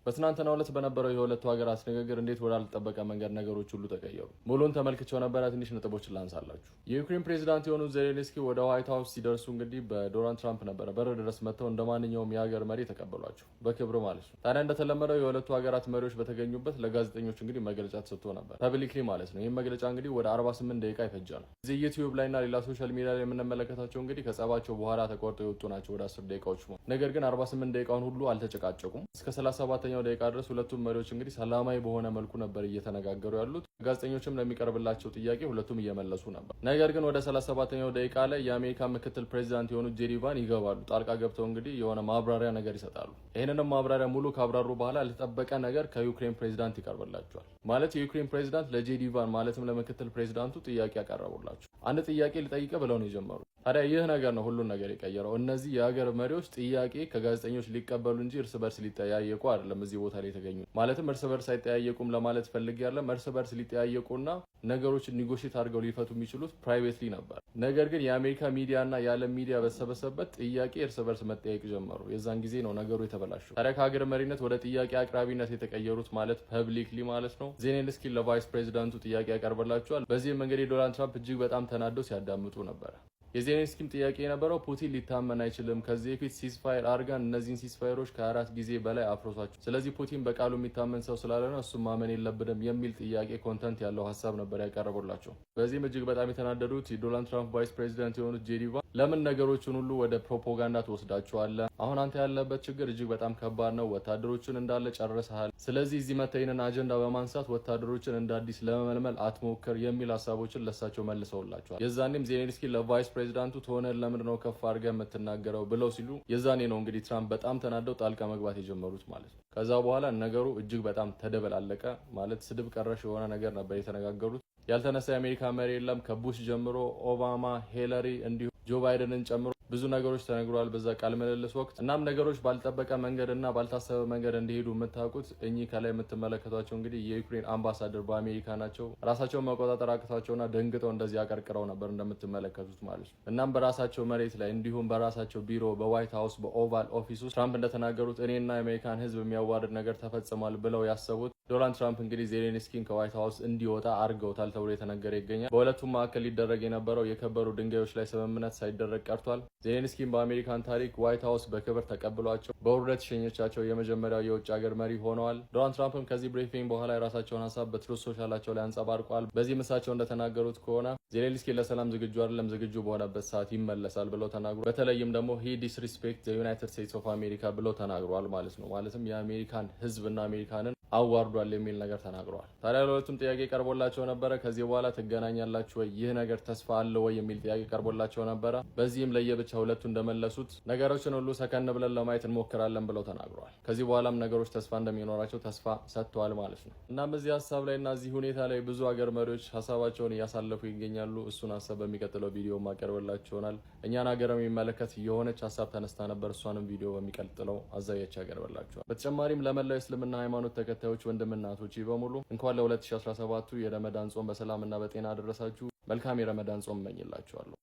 በትናንትናው ዕለት በነበረው የሁለቱ ሀገራት ንግግር እንዴት ወዳልተጠበቀ መንገድ ነገሮች ሁሉ ተቀየሩ። ሙሉን ተመልክቼው ነበረ። ትንሽ ነጥቦችን ላንሳላችሁ። የዩክሬን ፕሬዚዳንት የሆኑት ዜሌንስኪ ወደ ዋይት ሃውስ ሲደርሱ እንግዲህ በዶናልድ ትራምፕ ነበረ በር ድረስ መጥተው እንደማንኛውም የሀገር መሪ ተቀበሏቸው፣ በክብር ማለት ነው። ታዲያ እንደተለመደው የሁለቱ ሀገራት መሪዎች በተገኙበት ለጋዜጠኞች እንግዲህ መግለጫ ተሰጥቶ ነበር፣ ፐብሊክሊ ማለት ነው። ይህም መግለጫ እንግዲህ ወደ 48 ደቂቃ የፈጀ ነው። እዚህ ዩቲዩብ ላይና ሌላ ሶሻል ሚዲያ ላይ የምንመለከታቸው እንግዲህ ከጸባቸው በኋላ ተቆርጠው የወጡ ናቸው ወደ 10 ደቂቃዎች። ነገር ግን 48 ደቂቃውን ሁሉ አልተጨቃጨቁም። እስከ 37ኛው ደቂቃ ድረስ ሁለቱም መሪዎች እንግዲህ ሰላማዊ በሆነ መልኩ ነበር እየተነጋገሩ ያሉት። ጋዜጠኞችም ለሚቀርብላቸው ጥያቄ ሁለቱም እየመለሱ ነበር። ነገር ግን ወደ 37ኛው ደቂቃ ላይ የአሜሪካ ምክትል ፕሬዚዳንት የሆኑት ጄዲ ቫን ይገባሉ። ጣልቃ ገብተው እንግዲህ የሆነ ማብራሪያ ነገር ይሰጣሉ። ይሄንንም ማብራሪያ ሙሉ ካብራሩ በኋላ ያልተጠበቀ ነገር ከዩክሬን ፕሬዚዳንት ይቀርብላቸዋል። ማለት የዩክሬን ፕሬዚዳንት ለጄዲ ቫን ማለትም ለምክትል ፕሬዚዳንቱ ጥያቄ ያቀረቡላቸው አንድ ጥያቄ ልጠይቅ ብለው ነው የጀመሩ። ታዲያ ይህ ነገር ነው ሁሉን ነገር የቀየረው። እነዚህ የሀገር መሪዎች ጥያቄ ከጋዜጠኞች ሊቀበሉ እንጂ እርስ በርስ ሊጠያየቁ አይደለም እዚህ ቦታ ላይ የተገኙ። ማለትም እርስ በርስ አይጠያየቁም ለማለት ፈልግ ያለም እርስ በርስ ሊጠያየቁና ነገሮችን ኒጎሽት አድርገው ሊፈቱ የሚችሉት ፕራይቬትሊ ነበር። ነገር ግን የአሜሪካ ሚዲያና የዓለም ሚዲያ በተሰበሰበበት ጥያቄ እርስ በርስ መጠያየቅ ጀመሩ። የዛን ጊዜ ነው ነገሩ የተበላሸው። ታዲያ ከሀገር መሪነት ወደ ጥያቄ አቅራቢነት የተቀየሩት ማለት ፐብሊክሊ ማለት ነው። ዜሌንስኪ ለቫይስ ፕሬዚዳንቱ ጥያቄ ያቀርብላቸዋል። በዚህም እንግዲህ ዶናልድ ትራምፕ እጅግ በጣም ተናደው ሲያዳምጡ ነበረ። የዜሌንስኪም ጥያቄ የነበረው ፑቲን ሊታመን አይችልም፣ ከዚህ በፊት ሲስፋየር አድርገን እነዚህን ሲስፋየሮች ከ4 ጊዜ በላይ አፍርሷቸው፣ ስለዚህ ፑቲን በቃሉ የሚታመን ሰው ስላልሆነ እሱም ማመን የለብንም የሚል ጥያቄ ኮንተንት ያለው ሀሳብ ነበር ያቀረቡላቸው። በዚህም እጅግ በጣም የተናደዱት የዶናልድ ትራምፕ ቫይስ ፕሬዚዳንት የሆኑት ጄዲ ቫን ለምን ነገሮችን ሁሉ ወደ ፕሮፓጋንዳ ትወስዳቸዋለህ? አሁን አንተ ያለበት ችግር እጅግ በጣም ከባድ ነው። ወታደሮችን እንዳለ ጨርሰሃል። ስለዚህ እዚህ መተህ ይህንን አጀንዳ በማንሳት ወታደሮችን እንደ አዲስ ለመመልመል አትሞክር የሚል ሀሳቦችን ለሳቸው መልሰውላቸዋል። የዛኔም ዜሌንስኪ ለቫይስ ፕሬዚዳንቱ ትሆነን ለምንድን ነው ከፍ አድርገህ የምትናገረው ብለው ሲሉ የዛኔ ነው እንግዲህ ትራምፕ በጣም ተናደው ጣልቃ መግባት የጀመሩት ማለት ነው። ከዛ በኋላ ነገሩ እጅግ በጣም ተደበላለቀ። ማለት ስድብ ቀረሽ የሆነ ነገር ነበር የተነጋገሩት። ያልተነሳ የአሜሪካ መሪ የለም። ከቡሽ ጀምሮ ኦባማ፣ ሂለሪ እንዲሁም ጆ ባይደንን ጨምሮ ብዙ ነገሮች ተነግሯል በዛ ቃለ ምልልስ ወቅት። እናም ነገሮች ባልጠበቀ መንገድና ባልታሰበ መንገድ እንዲሄዱ የምታውቁት እኚህ ከላይ የምትመለከቷቸው እንግዲህ የዩክሬን አምባሳደር በአሜሪካ ናቸው። ራሳቸውን መቆጣጠር አቅቷቸውና ደንግጠው እንደዚህ አቀርቅረው ነበር እንደምትመለከቱት ማለት ነው። እናም በራሳቸው መሬት ላይ እንዲሁም በራሳቸው ቢሮ በዋይት ሃውስ በኦቫል ኦፊስ ውስጥ ትራምፕ እንደተናገሩት እኔና የአሜሪካን ሕዝብ የሚያዋርድ ነገር ተፈጽሟል ብለው ያሰቡት ዶናልድ ትራምፕ እንግዲህ ዜሌንስኪን ከዋይት ሃውስ እንዲወጣ አድርገውታል ተብሎ የተነገረ ይገኛል። በሁለቱም መካከል ሊደረግ የነበረው የከበሩ ድንጋዮች ላይ ስምምነት ሳይደረግ ቀርቷል። ዜሌንስኪን በአሜሪካን ታሪክ ዋይት ሃውስ በክብር ተቀብሏቸው በውርደት ሸኘቻቸው የመጀመሪያው የውጭ ሀገር መሪ ሆነዋል። ዶናልድ ትራምፕም ከዚህ ብሪፊንግ በኋላ የራሳቸውን ሀሳብ በትሩዝ ሶሻላቸው ላይ አንጸባርቋል። በዚህ ምሳቸው እንደተናገሩት ከሆነ ዜሌንስኪ ለሰላም ዝግጁ አይደለም፣ ዝግጁ በሆነበት ሰዓት ይመለሳል ብለው ተናግሯል። በተለይም ደግሞ ሂ ዲስሪስፔክት ዩናይትድ ስቴትስ ኦፍ አሜሪካ ብለው ተናግሯል ማለት ነው። ማለትም የአሜሪካን ህዝብና አሜሪካንን አዋርዷል የሚል ነገር ተናግረዋል። ታዲያ ለሁለቱም ጥያቄ ቀርቦላቸው ነበረ። ከዚህ በኋላ ትገናኛላችሁ ወይ? ይህ ነገር ተስፋ አለ ወይ? የሚል ጥያቄ ቀርቦላቸው ነበረ። በዚህም ለየብቻ ሁለቱ እንደመለሱት ነገሮችን ሁሉ ሰከን ብለን ለማየት እንሞክራለን ብለው ተናግረዋል። ከዚህ በኋላም ነገሮች ተስፋ እንደሚኖራቸው ተስፋ ሰጥተዋል ማለት ነው። እናም በዚህ ሀሳብ ላይ እና እዚህ ሁኔታ ላይ ብዙ ሀገር መሪዎች ሀሳባቸውን እያሳለፉ ይገኛሉ። እሱን ሀሳብ በሚቀጥለው ቪዲዮ ማቀርብላችሁ ይሆናል። እኛን ሀገር የሚመለከት የሆነች ሀሳብ ተነስታ ነበር። እሷንም ቪዲዮ በሚቀጥለው አዘጋጅቼ አቀርብላችኋል። በተጨማሪም ለመላው እስልምና ሃይማኖት ተከታዮች ወንድምና እህቶቼ በሙሉ እንኳን ለ2017 የረመዳን ጾም በሰላም እና በጤና አደረሳችሁ። መልካም የረመዳን ጾም እመኝላችኋለሁ።